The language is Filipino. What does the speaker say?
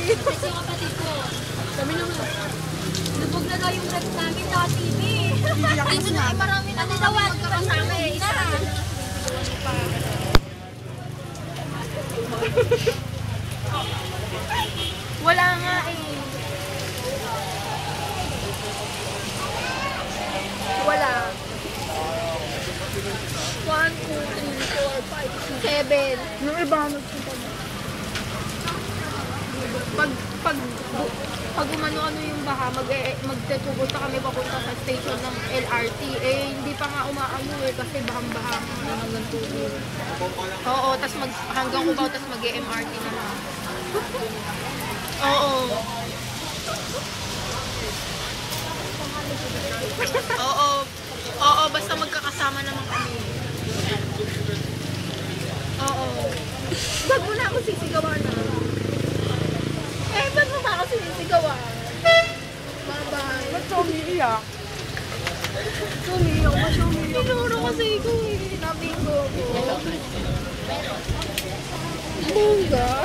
Kasi yung kapatid ko. Kami naman. Lubog na daw yung rep namin sa TV. Dito na marami na daw magkakasama eh. Isa. Wala nga eh. Wala. 1, 2, 3, 4, 5, 6, 7. Yung iba pag umano-ano yung baha, magtutugot na kami papunta sa station ng LRT. Eh, hindi pa nga umaano eh, kasi bahang-baha hanggang tuloy. Oo, tas hanggang Cubao, tas mag-MRT na lang. Oo. Oo. Oo, basta magkakasama naman kami. Oo. Ba't mo na ako sisigawan na? Eh, ba't mo ba ako sinisigawan? Bye-bye. Ba't siya umiiyak? Sumiyak ko, sumiyak. Tinuro kasi ko eh. Nabingo ko. Bongga.